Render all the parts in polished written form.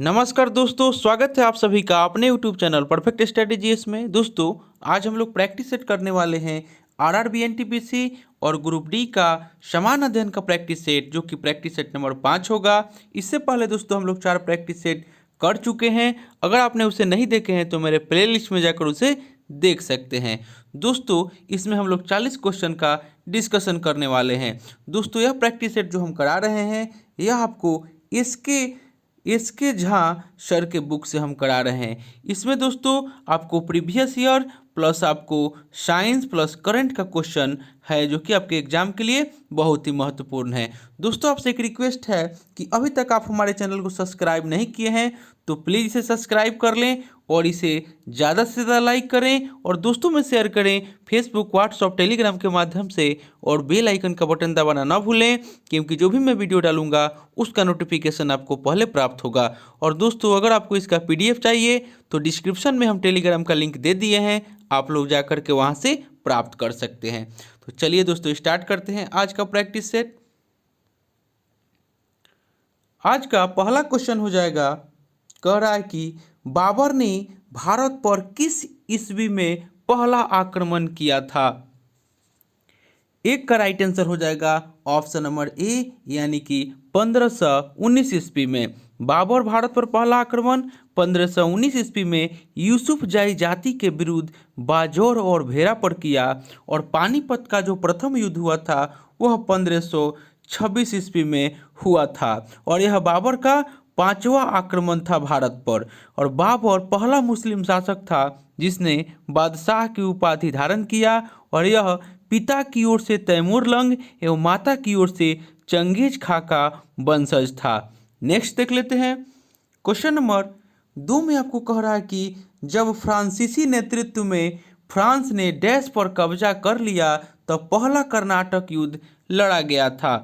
नमस्कार दोस्तों, स्वागत है आप सभी का अपने यूट्यूब चैनल परफेक्ट स्ट्रेटेजीज में। दोस्तों, आज हम लोग प्रैक्टिस सेट करने वाले हैं आरआरबी एनटीपीसी और ग्रुप डी का समान अध्ययन का प्रैक्टिस सेट, जो कि प्रैक्टिस सेट नंबर 5 होगा। इससे पहले दोस्तों हम लोग 4 प्रैक्टिस सेट कर चुके हैं। अगर आपने उसे नहीं देखे हैं तो मेरे प्लेलिस्ट में जाकर उसे देख सकते हैं। दोस्तों, इसमें हम लोग 40 क्वेश्चन का डिस्कशन करने वाले हैं। दोस्तों, यह प्रैक्टिस सेट जो हम करा रहे हैं यह आपको इसके झा सर के बुक से हम करा रहे हैं। इसमें दोस्तों आपको प्रीवियस ईयर प्लस आपको साइंस प्लस करंट का क्वेश्चन है, जो कि आपके एग्जाम के लिए बहुत ही महत्वपूर्ण है। दोस्तों, आपसे एक रिक्वेस्ट है कि अभी तक आप हमारे चैनल को सब्सक्राइब नहीं किए हैं तो प्लीज़ इसे सब्सक्राइब कर लें और इसे ज़्यादा से ज़्यादा लाइक करें और दोस्तों में शेयर करें फेसबुक, व्हाट्सएप, टेलीग्राम के माध्यम से। और बेल आइकन का बटन दबाना ना भूलें, क्योंकि जो भी मैं वीडियो डालूंगा उसका नोटिफिकेशन आपको पहले प्राप्त होगा। और दोस्तों, अगर आपको इसका पीडीएफ चाहिए तो डिस्क्रिप्शन में हम टेलीग्राम का लिंक दे दिए हैं, आप लोग जा करके वहाँ से प्राप्त कर सकते हैं। तो चलिए दोस्तों, स्टार्ट करते हैं आज का प्रैक्टिस सेट। आज का पहला क्वेश्चन हो जाएगा, कह रहा है कि बाबर ने भारत पर किस ईस्वी में पहला आक्रमण किया था। एक का राइट आंसर हो जाएगा ऑप्शन नंबर ए, यानी कि 1519 ईस्वी में। बाबर भारत पर पहला आक्रमण 1519 ईस्वी में यूसुफ जाई जाति के विरुद्ध बाजौर और भेरा पर किया। और पानीपत का जो प्रथम युद्ध हुआ था वह 1526 ईस्वी में हुआ था और यह बाबर का 5वां आक्रमण था भारत पर। और बाबर पहला मुस्लिम शासक था जिसने बादशाह की उपाधि धारण किया और यह पिता की ओर से तैमूर लंग एवं माता की ओर से चंगेज खां का वंशज था। नेक्स्ट देख लेते हैं। क्वेश्चन नंबर 2 में आपको कह रहा है कि जब फ्रांसीसी नेतृत्व में फ्रांस ने डैश पर कब्जा कर लिया तब पहला कर्नाटक युद्ध लड़ा गया था।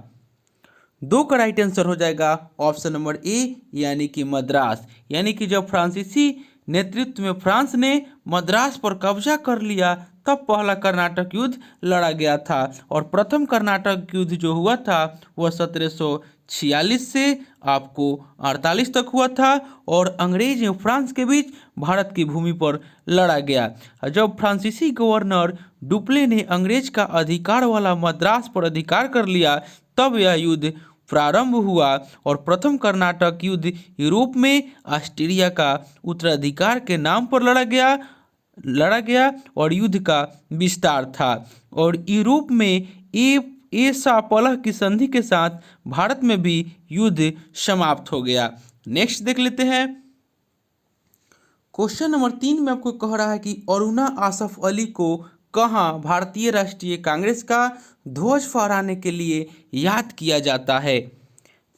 2 का राइट आंसर हो जाएगा ऑप्शन नंबर ए, यानी कि मद्रास। यानी कि जब फ्रांसीसी नेतृत्व में फ्रांस ने मद्रास पर कब्जा कर लिया तब पहला कर्नाटक युद्ध लड़ा गया था। और प्रथम कर्नाटक युद्ध जो हुआ था वह 1746 से आपको 48 तक हुआ था और अंग्रेज एवं फ्रांस के बीच भारत की भूमि पर लड़ा गया। जब फ्रांसीसी गवर्नर डुप्ले ने अंग्रेज का अधिकार वाला मद्रास पर अधिकार कर लिया तब यह युद्ध प्रारंभ हुआ। और प्रथम कर्नाटक युद्ध यूरोप में ऑस्ट्रिया का उत्तराधिकार के नाम पर लड़ा गया और युद्ध का विस्तार था। और यूरोप में एसापलह की संधि के साथ भारत में भी युद्ध समाप्त हो गया। नेक्स्ट देख लेते हैं। क्वेश्चन नंबर 3 में आपको कह रहा है कि अरुणा आसफ अली को कहाँ भारतीय राष्ट्रीय कांग्रेस का ध्वज फहराने के लिए याद किया जाता है।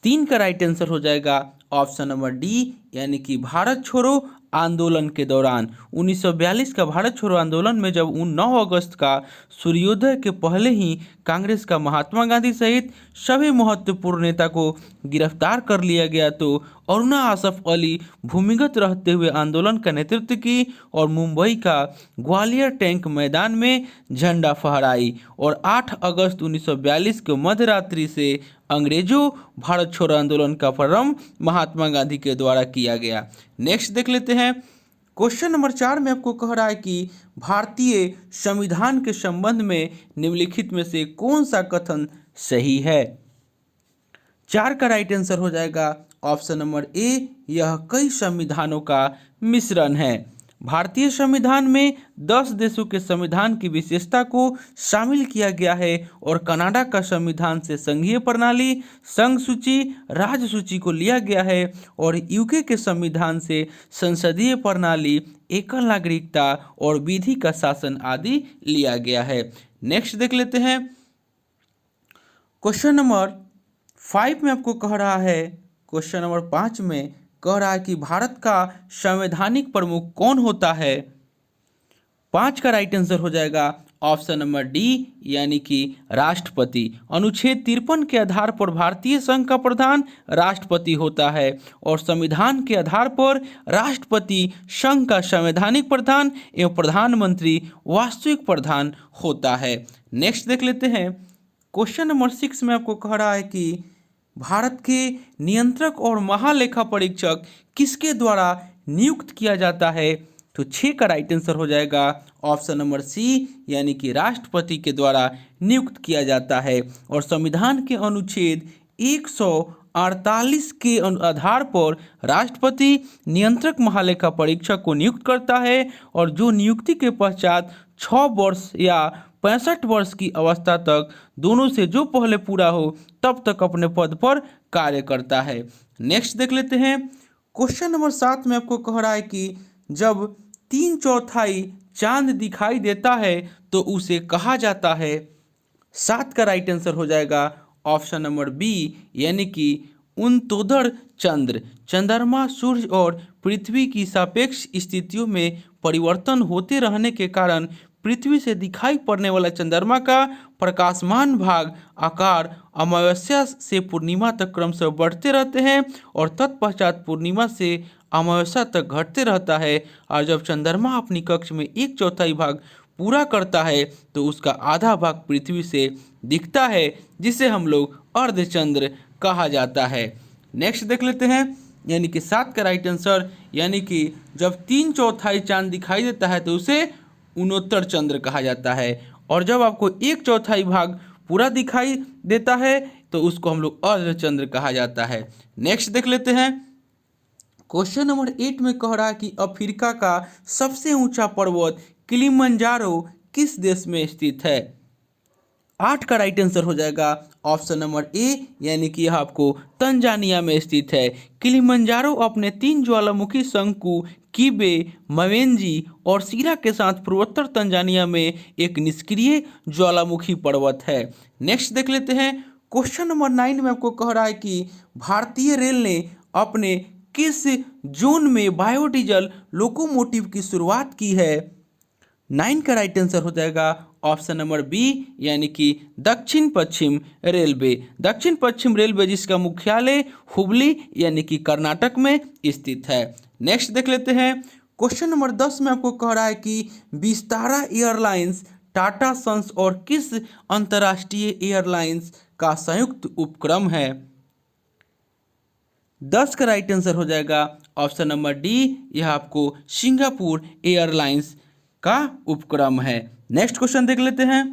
3 का राइट आंसर हो जाएगा ऑप्शन नंबर डी, यानी कि भारत छोड़ो आंदोलन के दौरान। 1942 का भारत छोड़ो आंदोलन में जब 9 अगस्त का सूर्योदय के पहले ही कांग्रेस का महात्मा गांधी सहित सभी महत्वपूर्ण नेता को गिरफ्तार कर लिया गया तो अरुणा आसफ अली भूमिगत रहते हुए आंदोलन का नेतृत्व की और मुंबई का ग्वालियर टैंक मैदान में झंडा फहराई। और 8 अगस्त 1942 को मध्यरात्रि से अंग्रेजों भारत छोड़ो आंदोलन का प्रारंभ महात्मा गांधी के द्वारा किया गया। नेक्स्ट देख लेते हैं। क्वेश्चन नंबर 4 में आपको कह रहा है कि भारतीय संविधान के संबंध में निम्नलिखित में से कौन सा कथन सही है। 4 का राइट आंसर हो जाएगा ऑप्शन नंबर ए, यह कई संविधानों का मिश्रण है। भारतीय संविधान में 10 देशों के संविधान की विशेषता को शामिल किया गया है और कनाडा का संविधान से संघीय प्रणाली, संघ सूची, राज्य सूची को लिया गया है और यूके के संविधान से संसदीय प्रणाली, एकल नागरिकता और विधि का शासन आदि लिया गया है। नेक्स्ट देख लेते हैं। क्वेश्चन नंबर 5 में आपको कह रहा है, क्वेश्चन नंबर 5 में कह रहा है कि भारत का संवैधानिक प्रमुख कौन होता है। 5 का राइट आंसर हो जाएगा ऑप्शन नंबर डी, यानी कि राष्ट्रपति। अनुच्छेद 53 के आधार पर भारतीय संघ का प्रधान राष्ट्रपति होता है और संविधान के आधार पर राष्ट्रपति संघ का संवैधानिक प्रधान एवं प्रधानमंत्री वास्तविक प्रधान होता है। नेक्स्ट देख लेते हैं। क्वेश्चन नंबर 6 में आपको कह रहा है कि भारत के नियंत्रक और महालेखा परीक्षक किसके द्वारा नियुक्त किया जाता है? तो 6 का राइट आंसर हो जाएगा ऑप्शन नंबर सी, यानी कि राष्ट्रपति के द्वारा नियुक्त किया जाता है। और संविधान के अनुच्छेद 148 के आधार पर राष्ट्रपति नियंत्रक महालेखा परीक्षक को नियुक्त करता है और जो नियुक्ति के पश्चात 6 वर्ष या 65 वर्ष की अवस्था तक दोनों से जो पहले पूरा हो तब तक अपने पद पर कार्य करता है। नेक्स्ट देख लेते हैं। क्वेश्चन नंबर 7 में आपको कह रहा है कि जब 3/4 चांद दिखाई देता है तो उसे कहा जाता है? 7 का राइट आंसर हो जाएगा ऑप्शन नंबर बी, यानी कि उनतोदर चंद्र। चंद्रमा, सूर्य और पृथ्वी की सापेक्ष स्थितियों में परिवर्तन होते रहने के कारण पृथ्वी से दिखाई पड़ने वाला चंद्रमा का प्रकाशमान भाग आकार अमावस्या से पूर्णिमा तक क्रमशः बढ़ते रहते हैं और तत्पश्चात पूर्णिमा से अमावस्या तक घटते रहता है। और जब चंद्रमा अपनी कक्ष में 1/4 भाग पूरा करता है तो उसका आधा भाग पृथ्वी से दिखता है, जिसे हम लोग अर्धचंद्र कहा जाता है। नेक्स्ट देख लेते हैं, यानी कि 7 का राइट आंसर, यानी कि जब 3/4 चांद दिखाई देता है तो उसे उनोत्तर चंद्र कहा जाता है और जब आपको 1/4 भाग पूरा दिखाई देता है तो उसको हम लोग अर्धचंद्र कहा जाता है। नेक्स्ट देख लेते हैं। क्वेश्चन नंबर 8 में कह रहा है कि अफ्रीका का सबसे ऊंचा पर्वत किलिमंजारो किस देश में स्थित है? 8 का राइट आंसर हो जाएगा ऑप्शन नंबर ए, यानी कि यह आपको तंजानिया में स्थित है। किलिमंजारो अपने 3 ज्वालामुखी शंकु कीबे, मवेंजी और सीरा के साथ पूर्वोत्तर तंजानिया में एक निष्क्रिय ज्वालामुखी पर्वत है। नेक्स्ट देख लेते हैं। क्वेश्चन नंबर 9 में आपको कह रहा है कि भारतीय रेल ने अपने किस जोन में बायोडीजल लोकोमोटिव की शुरुआत की है? 9 का राइट आंसर हो जाएगा ऑप्शन नंबर बी, यानी कि दक्षिण पश्चिम रेलवे। दक्षिण पश्चिम रेलवे जिसका मुख्यालय हुबली यानी कि कर्नाटक में स्थित है। नेक्स्ट देख लेते हैं। क्वेश्चन नंबर 10 में आपको कह रहा है कि विस्तारा एयरलाइंस टाटा सन्स और किस अंतर्राष्ट्रीय एयरलाइंस का संयुक्त उपक्रम है? 10 का राइट आंसर हो जाएगा ऑप्शन नंबर डी, यह आपको सिंगापुर एयरलाइंस का उपक्रम है। नेक्स्ट क्वेश्चन देख लेते हैं।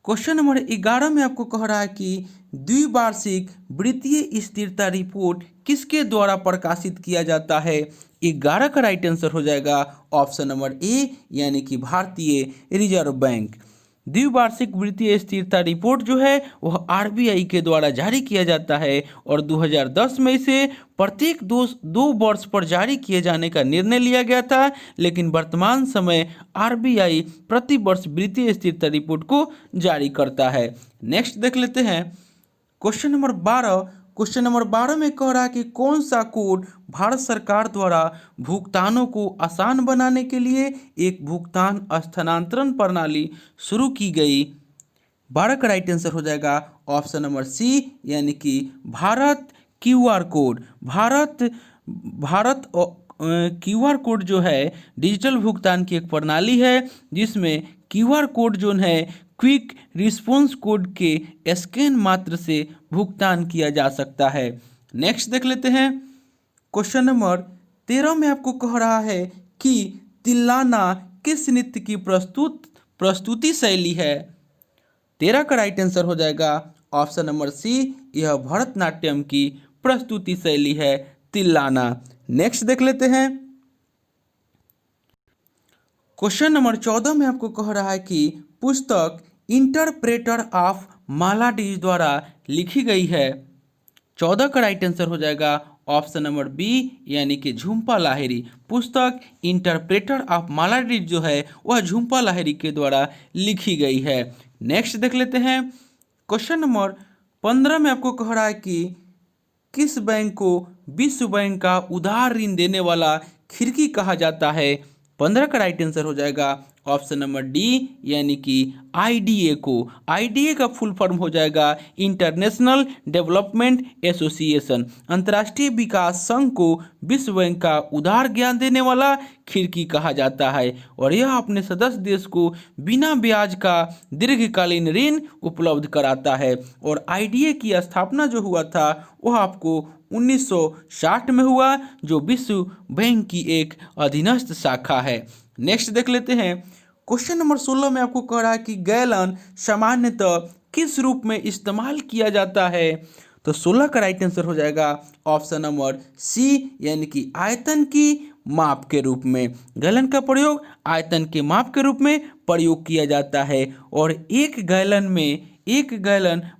क्वेश्चन नंबर 11 में आपको कह रहा है कि द्विवार्षिक वित्तीय स्थिरता रिपोर्ट किसके द्वारा प्रकाशित किया जाता है? 11 का राइट आंसर हो जाएगा ऑप्शन नंबर ए, यानी कि भारतीय रिजर्व बैंक। द्विवार्षिक वित्तीय स्थिरता रिपोर्ट जो है वह आरबीआई के द्वारा जारी किया जाता है और 2010 में इसे प्रत्येक दो वर्ष पर जारी किए जाने का निर्णय लिया गया था, लेकिन वर्तमान समय आरबीआई प्रति वर्ष वित्तीय स्थिरता रिपोर्ट को जारी करता है। नेक्स्ट देख लेते हैं। क्वेश्चन नंबर 12 में कह रहा है कि कौन सा कोड भारत सरकार द्वारा भुगतानों को आसान बनाने के लिए एक भुगतान स्थानांतरण प्रणाली शुरू की गई? 12 का राइट आंसर हो जाएगा ऑप्शन नंबर सी, यानी कि Bharat QR code. Bharat QR code जो है डिजिटल भुगतान की एक प्रणाली है जिसमें क्यूआर कोड जो है क्विक रिस्पॉन्स कोड के स्कैन मात्र से भुगतान किया जा सकता है। नेक्स्ट देख लेते हैं। क्वेश्चन नंबर 13 में आपको कह रहा है कि तिल्लाना किस नृत्य की प्रस्तुति शैली है? 13 का राइट आंसर हो जाएगा ऑप्शन नंबर सी, यह भरतनाट्यम की प्रस्तुति शैली है तिल्लाना। नेक्स्ट देख लेते हैं। क्वेश्चन नंबर 14 में आपको कह रहा है कि पुस्तक इंटरप्रेटर ऑफ मालाडीज द्वारा लिखी गई है। 14 का राइट आंसर हो जाएगा ऑप्शन नंबर बी, यानी कि झुम्पा लाहिरी। पुस्तक इंटरप्रेटर ऑफ मालाडीज जो है वह झुम्पा लाहिरी के द्वारा लिखी गई है। नेक्स्ट देख लेते हैं। क्वेश्चन नंबर 15 में आपको कह रहा है कि किस बैंक को विश्व बैंक का उदार ऋण देने वाला खिड़की कहा जाता है? 15 का राइट आंसर हो जाएगा ऑप्शन नंबर डी, यानी कि आईडीए को। आईडीए का फुल फॉर्म हो जाएगा इंटरनेशनल डेवलपमेंट एसोसिएशन। अंतर्राष्ट्रीय विकास संघ को विश्व बैंक का उदार ज्ञान देने वाला खिड़की कहा जाता है और यह अपने सदस्य देश को बिना ब्याज का दीर्घकालीन ऋण उपलब्ध कराता है। और आईडीए की स्थापना जो हुआ था वह आपको 1960 में हुआ, जो विश्व बैंक की एक अधीनस्थ शाखा है। नेक्स्ट देख लेते हैं। क्वेश्चन नंबर 16 में आपको कह रहा है कि गैलन सामान्यतः किस रूप में इस्तेमाल किया जाता है? तो 16 का राइट आंसर हो जाएगा ऑप्शन नंबर सी, यानी कि आयतन की माप के रूप में। गैलन का प्रयोग आयतन के माप के रूप में प्रयोग किया जाता है और एक गैलन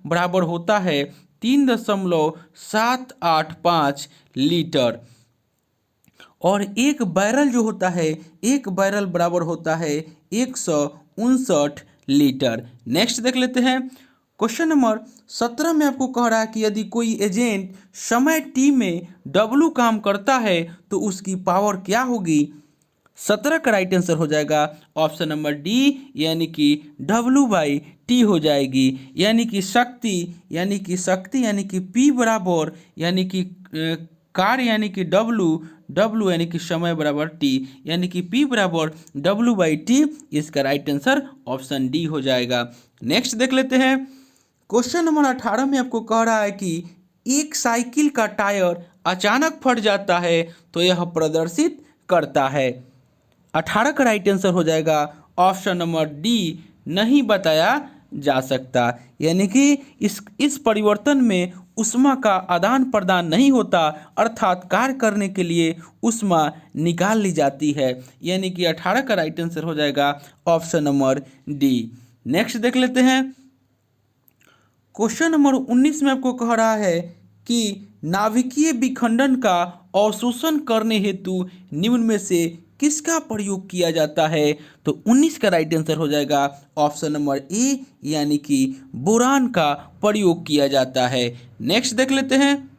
बराबर होता है 3.785 लीटर और एक बैरल जो होता है, एक बैरल बराबर होता है 159 लीटर। नेक्स्ट देख लेते हैं। क्वेश्चन नंबर 17 में आपको कह रहा है कि यदि कोई एजेंट समय टी में डब्लू काम करता है तो उसकी पावर क्या होगी? 17 का राइट आंसर हो जाएगा ऑप्शन नंबर डी, यानी कि W/T हो जाएगी। यानी कि शक्ति यानी कि P बराबर यानी कि कार्य यानी कि W यानी कि समय बराबर T, यानी कि P बराबर W/T। इसका राइट आंसर ऑप्शन डी हो जाएगा। नेक्स्ट देख लेते हैं। क्वेश्चन नंबर 18 में आपको कह रहा है कि एक साइकिल का टायर अचानक फट जाता है तो यह प्रदर्शित करता है। 18 का राइट आंसर हो जाएगा ऑप्शन नंबर डी, नहीं बताया जा सकता। यानी कि इस परिवर्तन में ऊष्मा का आदान प्रदान नहीं होता, अर्थात कार्य करने के लिए ऊष्मा निकाल ली जाती है। यानी कि 18 का राइट आंसर हो जाएगा ऑप्शन नंबर डी। नेक्स्ट देख लेते हैं। क्वेश्चन नंबर 19 में आपको कह रहा है कि नाभिकीय विखंडन का अवशोषण करने हेतु निम्न में से किसका प्रयोग किया जाता है? तो 19 का राइट आंसर हो जाएगा ऑप्शन नंबर ए, यानी कि बोरान का प्रयोग किया जाता है। नेक्स्ट देख लेते हैं।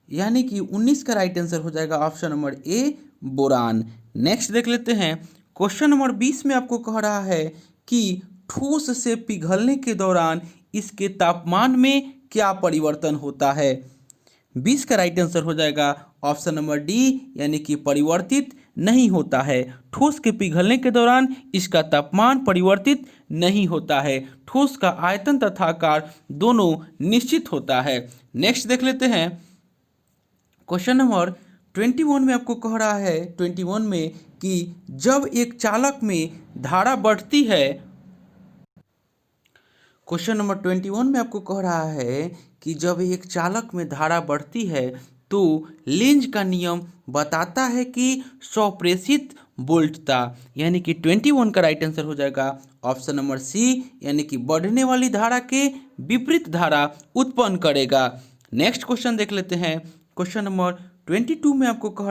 यानी कि 19 का राइट आंसर हो जाएगा option number A, boron. Next देख लेते हैं। क्वेश्चन नंबर 20 में आपको कह रहा है कि ठोस से पिघलने के दौरान इसके तापमान में क्या परिवर्तन होता है? 20 का राइट आंसर हो जाएगा ऑप्शन नंबर डी, यानी कि परिवर्तित नहीं होता है। ठोस के पिघलने के दौरान इसका तापमान परिवर्तित नहीं होता है। ठोस का आयतन तथा आकार दोनों निश्चित होता है। नेक्स्ट देख लेते हैं। क्वेश्चन नंबर 21 में आपको कह रहा है 21 में कि जब एक चालक में धारा बढ़ती है। क्वेश्चन नंबर 21 में आपको कह रहा है कि जब एक चालक में धारा बढ़ती है तो लेंज का नियम बताता है कि स्वप्रेषित वोल्टता। यानी कि 21 का राइट आंसर हो जाएगा ऑप्शन नंबर सी, यानी कि बढ़ने वाली धारा के विपरीत धारा उत्पन्न करेगा। नेक्स्ट क्वेश्चन देख लेते हैं। क्वेश्चन नंबर 22 में आपको कह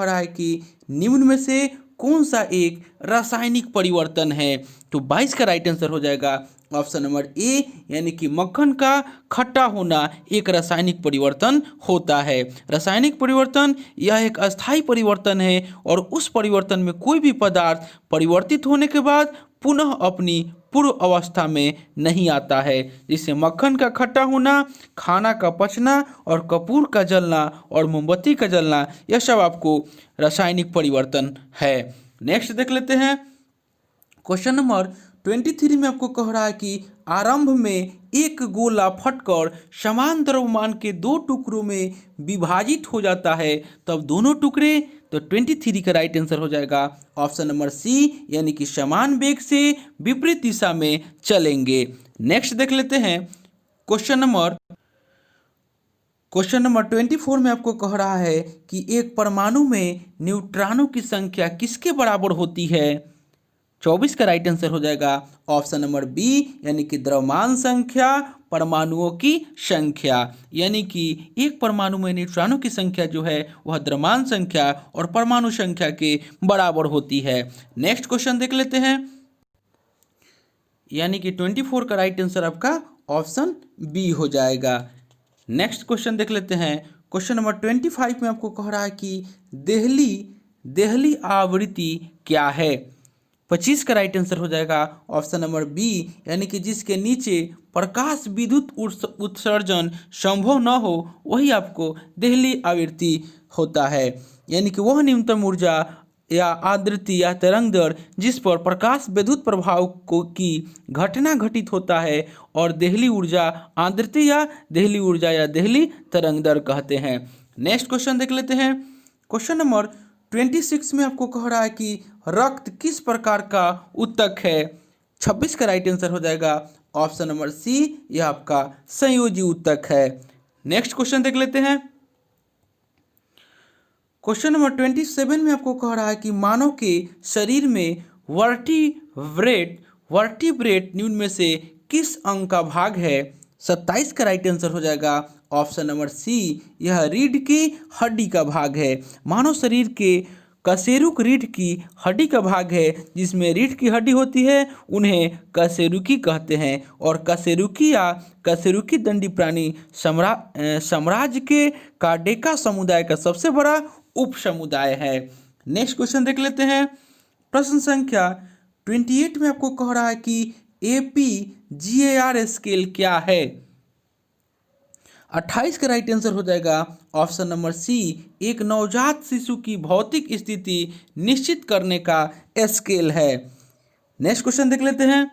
रहा है कि निम्न में से कौन सा एक रासायनिक परिवर्तन है? तो 22 का राइट आंसर हो जाएगा ऑप्शन नंबर ए, यानी कि मक्खन का खट्टा होना एक रासायनिक परिवर्तन होता है। रासायनिक परिवर्तन यह एक अस्थायी परिवर्तन है और उस परिवर्तन में कोई भी पदार्थ परिवर्तित होने के बाद पुनः अपनी पूर्व अवस्था में नहीं आता है। जिससे मक्खन का खट्टा होना, खाना का पचना और कपूर का जलना और मोमबत्ती का जलना, यह सब आपको रासायनिक परिवर्तन है। नेक्स्ट देख लेते हैं। क्वेश्चन नंबर 23 में आपको कह रहा है कि आरंभ में एक गोला फटकर समान द्रव्यमान के दो टुकड़ों में विभाजित हो जाता है, तब दोनों टुकड़े। तो 23 का राइट आंसर हो जाएगा ऑप्शन नंबर सी, यानी कि समान वेग से विपरीत दिशा में चलेंगे। नेक्स्ट देख लेते हैं। क्वेश्चन नंबर 24 में आपको कह रहा है कि एक परमाणु में न्यूट्रॉनों की संख्या किसके बराबर होती है? 24 का राइट आंसर हो जाएगा ऑप्शन नंबर बी, यानी कि द्रव्यमान संख्या परमाणुओं की संख्या। यानी कि एक परमाणु में न्यूट्रॉनों की संख्या जो है वह द्रव्यमान संख्या और परमाणु संख्या के बराबर होती है। नेक्स्ट क्वेश्चन देख लेते हैं। यानी कि 24 का राइट आंसर आपका ऑप्शन बी हो जाएगा। नेक्स्ट क्वेश्चन देख लेते हैं। क्वेश्चन नंबर 25 में आपको कह रहा है कि देहली आवृत्ति क्या है। 25 का राइट आंसर हो जाएगा ऑप्शन नंबर बी, यानी कि जिसके नीचे प्रकाश विद्युत उत्सर्जन संभव न हो वही आपको देहली आवृत्ति होता है, यानी कि वह न्यूनतम ऊर्जा या आवृत्ति या तरंग दर जिस पर प्रकाश विद्युत प्रभाव को की घटना घटित होता है और देहली ऊर्जा आवृत्ति या देहली ऊर्जा या देहली तरंग दर कहते हैं। नेक्स्ट क्वेश्चन देख लेते हैं। क्वेश्चन नंबर 26 में आपको कह रहा है कि रक्त किस प्रकार का ऊतक है। 26 का राइट आंसर हो जाएगा ऑप्शन नंबर सी, यह आपका संयोजी ऊतक है। नेक्स्ट क्वेश्चन देख लेते हैं। क्वेश्चन नंबर 27 में आपको कह रहा है कि मानव के शरीर में वर्टिब्रेट निम्न में से किस अंग का भाग है। 27 का राइट आंसर हो जाएगा ऑप्शन नंबर सी, यह रीढ़ की हड्डी का भाग है। मानव शरीर के कशेरुक रीढ़ की हड्डी का भाग है, जिसमें रीढ़ की हड्डी होती है उन्हें कशेरुकी कहते हैं और कशेरुकी या कशेरुकी दंडी प्राणी साम्राज्य के कार्डेका समुदाय का सबसे बड़ा उप समुदाय है। नेक्स्ट क्वेश्चन देख लेते हैं। प्रश्न संख्या 28 में आपको कह रहा है कि APGAR स्केल क्या है। 28 का राइट आंसर हो जाएगा ऑप्शन नंबर सी, एक नवजात शिशु की भौतिक स्थिति निश्चित करने का स्केल है। नेक्स्ट क्वेश्चन देख लेते हैं।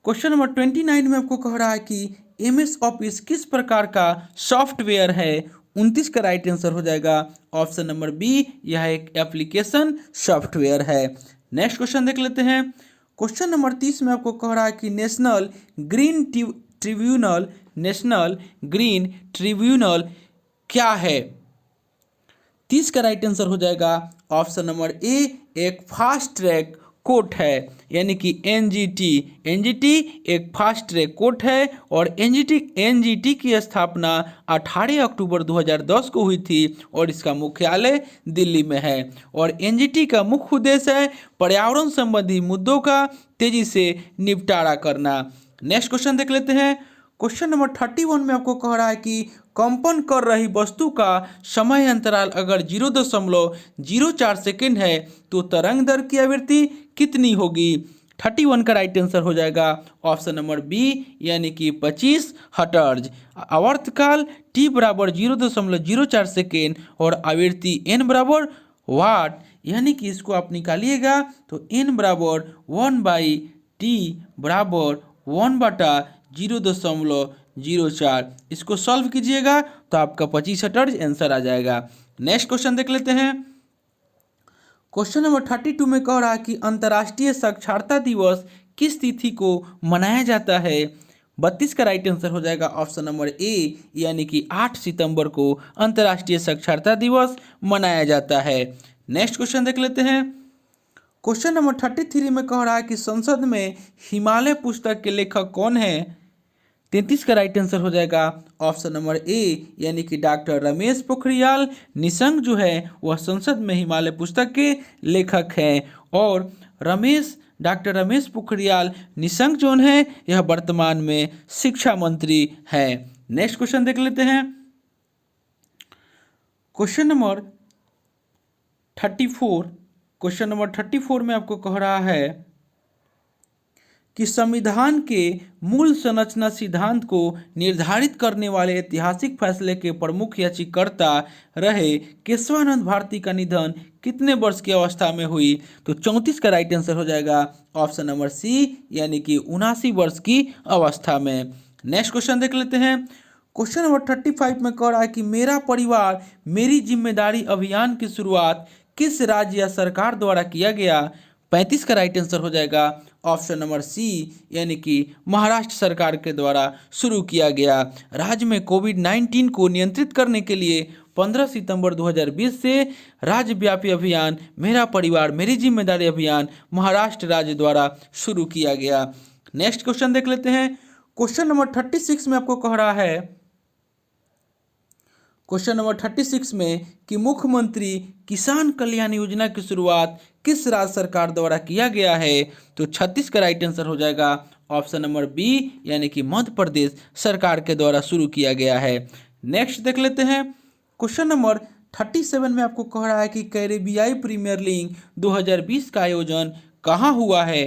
क्वेश्चन नंबर 29 में आपको कह रहा है कि MS ऑफिस किस प्रकार का सॉफ्टवेयर है। 29 का राइट आंसर हो जाएगा ऑप्शन नंबर बी, यह एक एप्लीकेशन सॉफ्टवेयर है। नेक्स्ट क्वेश्चन देख लेते हैं। क्वेश्चन नंबर 30 में आपको कह रहा है कि नेशनल ग्रीन ट्रिब्यूनल क्या है। 30 का राइट आंसर हो जाएगा ऑप्शन नंबर ए, एक फास्ट ट्रैक कोर्ट है, यानी कि एनजीटी एक फास्ट ट्रैक कोर्ट है और एनजीटी की स्थापना 18 अक्टूबर 2010 को हुई थी और इसका मुख्यालय दिल्ली में है और एनजीटी का मुख्य उद्देश्य है पर्यावरण संबंधी मुद्दों का तेजी से निपटारा करना। नेक्स्ट क्वेश्चन देख लेते हैं। क्वेश्चन नंबर 31 में आपको कह रहा है कि कंपन कर रही वस्तु का समय अंतराल अगर 0.04 सेकेंड है तो तरंग दर की आवृत्ति कितनी होगी। 31 का राइट आंसर हो जाएगा ऑप्शन नंबर बी, यानी कि 25 हर्ट्ज। आवर्तकाल t बराबर 0.04 सेकेंड और आवृत्ति n बराबर वाट, यानी कि इसको आप निकालिएगा तो n बराबर 1/t बराबर 1/0.04। इसको सॉल्व कीजिएगा तो आपका 25 हर्ट्ज आंसर आ जाएगा। नेक्स्ट क्वेश्चन देख लेते हैं। क्वेश्चन नंबर 32 में कह रहा है कि अंतर्राष्ट्रीय साक्षरता दिवस किस तिथि को मनाया जाता है। 32 का राइट आंसर हो जाएगा ऑप्शन नंबर ए, यानी कि 8 सितंबर को अंतर्राष्ट्रीय साक्षरता दिवस मनाया जाता है। नेक्स्ट क्वेश्चन देख लेते हैं। क्वेश्चन नंबर 33 में कह रहा है कि संसद में हिमालय पुस्तक के लेखक कौन है। 33 का राइट आंसर हो जाएगा ऑप्शन नंबर ए, यानी कि डॉक्टर रमेश पोखरियाल निशंक जो है वह संसद में हिमालय पुस्तक के लेखक हैं और डॉक्टर रमेश पोखरियाल निशंक जो है यह वर्तमान में शिक्षा मंत्री हैं। नेक्स्ट क्वेश्चन देख लेते हैं। क्वेश्चन नंबर 34 में आपको कह रहा है कि संविधान के मूल संरचना सिद्धांत को निर्धारित करने वाले ऐतिहासिक फैसले के प्रमुख याचिकाकर्ता रहे केशवानंद भारती का निधन कितने वर्ष की अवस्था में हुई। तो 34 का राइट आंसर हो जाएगा ऑप्शन नंबर सी, यानी कि 79 वर्ष की अवस्था में। नेक्स्ट क्वेश्चन देख लेते हैं। क्वेश्चन नंबर 35 में कह रहा है कि मेरा परिवार मेरी जिम्मेदारी अभियान की शुरुआत किस राज्य या सरकार द्वारा किया गया। 35 का राइट आंसर हो जाएगा ऑप्शन नंबर सी, यानी कि महाराष्ट्र सरकार के द्वारा शुरू किया गया। राज्य में कोविड-19 को नियंत्रित करने के लिए 15 सितंबर 2020 से राज्यव्यापी अभियान मेरा परिवार मेरी जिम्मेदारी अभियान महाराष्ट्र राज्य द्वारा शुरू किया गया। नेक्स्ट क्वेश्चन देख लेते हैं। क्वेश्चन नंबर 36 में आपको कह रहा है क्वेश्चन नंबर 36 में कि मुख्यमंत्री किसान कल्याण योजना की शुरुआत किस राज्य सरकार द्वारा किया गया है। तो 36 का राइट आंसर हो जाएगा ऑप्शन नंबर बी, यानी कि मध्य प्रदेश सरकार के द्वारा शुरू किया गया है। नेक्स्ट देख लेते हैं क्वेश्चन नंबर 37 में आपको कह रहा है कि कैरेबियाई प्रीमियर लीग 2020 का आयोजन कहाँ हुआ है।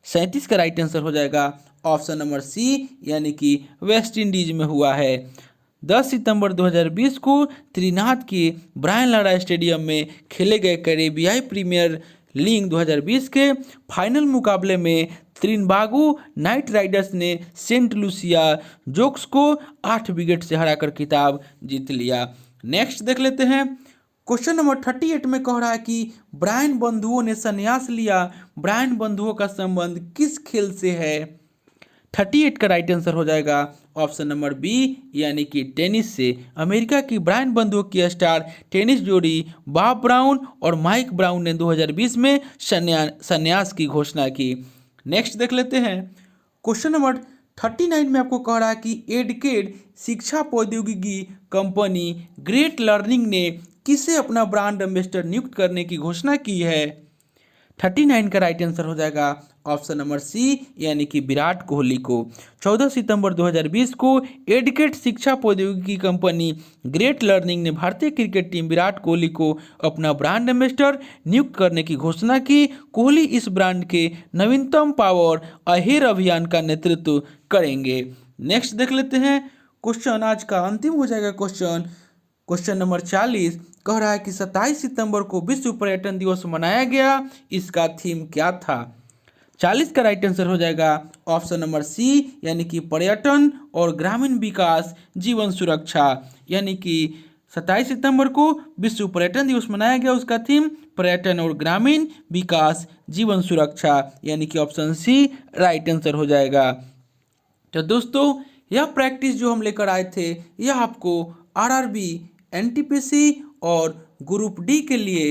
37 का राइट आंसर हो जाएगा ऑप्शन नंबर सी यानी कि वेस्ट इंडीज में हुआ है। 10 सितंबर 2020 को त्रिनाद के ब्रायन लारा स्टेडियम में खेले गए कैरेबियाई प्रीमियर लीग 2020 के फाइनल मुकाबले में त्रिनबागो नाइट राइडर्स ने सेंट लूसिया जोक्स को 8 विकेट से हराकर खिताब जीत लिया। नेक्स्ट देख लेते हैं क्वेश्चन नंबर 38 में कह रहा है कि ब्रायन बंधुओं ने संन्यास लिया। ब्रायन बंधुओं का संबंध किस खेल से है। 38 का राइट आंसर हो जाएगा ऑप्शन नंबर बी यानी कि टेनिस से। अमेरिका की ब्रायन बंधुओं की स्टार टेनिस जोड़ी बॉब ब्राउन और माइक ब्राउन ने 2020 में संन्यास की घोषणा की। नेक्स्ट देख लेते हैं क्वेश्चन नंबर 39 में आपको कह रहा है कि एडकेड शिक्षा प्रौद्योगिकी कंपनी ग्रेट लर्निंग ने किसे अपना ब्रांड एम्बेसडर नियुक्त करने की घोषणा की है। 39 का राइट आंसर हो जाएगा ऑप्शन नंबर सी यानी कि विराट कोहली को। 14 सितंबर 2020 को एडकेड शिक्षा प्रौद्योगिकी कंपनी ग्रेट लर्निंग ने भारतीय क्रिकेट टीम विराट कोहली को अपना ब्रांड एम्बेसडर नियुक्त करने की घोषणा की। कोहली इस ब्रांड के नवीनतम पावर अहेर अभियान का नेतृत्व करेंगे। नेक्स्ट देख लेते हैं क्वेश्चन आज का अंतिम हो जाएगा क्वेश्चन नंबर 40 कह रहा है कि 27 सितंबर को विश्व पर्यटन दिवस मनाया गया, इसका थीम क्या था। 40 का राइट आंसर हो जाएगा ऑप्शन नंबर सी यानी कि पर्यटन और ग्रामीण विकास जीवन सुरक्षा। यानी कि 27 सितंबर को विश्व पर्यटन दिवस मनाया गया, उसका थीम पर्यटन और ग्रामीण विकास जीवन सुरक्षा यानी कि ऑप्शन सी राइट आंसर हो जाएगा। तो दोस्तों यह प्रैक्टिस जो हम लेकर आए थे यह आपको आरआरबी एनटीपीसी और ग्रुप डी के लिए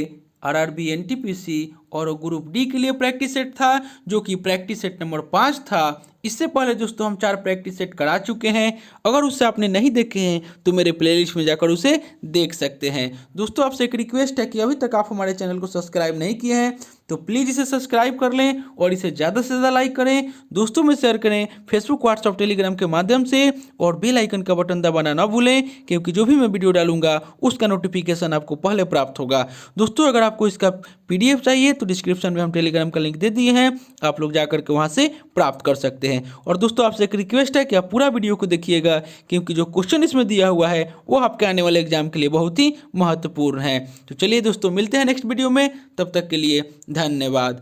आरआरबी एनटीपीसी और ग्रुप डी के लिए प्रैक्टिस सेट था जो कि प्रैक्टिस सेट नंबर 5 था। इससे पहले दोस्तों हम 4 प्रैक्टिस सेट करा चुके हैं। अगर उससे आपने नहीं देखे हैं तो मेरे प्लेलिस्ट में जाकर उसे देख सकते हैं। दोस्तों आपसे एक रिक्वेस्ट है कि अभी तक आप हमारे चैनल को सब्सक्राइब नहीं किए हैं तो प्लीज़ इसे सब्सक्राइब कर लें और इसे ज़्यादा से ज़्यादा लाइक करें, दोस्तों में शेयर करें, फेसबुक व्हाट्सअप टेलीग्राम के माध्यम से, और बेल आइकन का बटन दबाना ना भूलें क्योंकि जो भी मैं वीडियो डालूंगा उसका नोटिफिकेशन आपको पहले प्राप्त होगा। दोस्तों अगर आपको इसका PDF चाहिए तो डिस्क्रिप्शन में हम टेलीग्राम का लिंक दे दिए हैं, आप लोग जाकर के वहाँ से प्राप्त कर सकते हैं। और दोस्तों आपसे एक रिक्वेस्ट है कि आप पूरा वीडियो को देखिएगा क्योंकि जो क्वेश्चन इसमें दिया हुआ है वो आपके आने वाले एग्जाम के लिए बहुत ही महत्वपूर्ण है। तो चलिए दोस्तों मिलते हैं नेक्स्ट वीडियो में, तब तक के लिए धन्यवाद।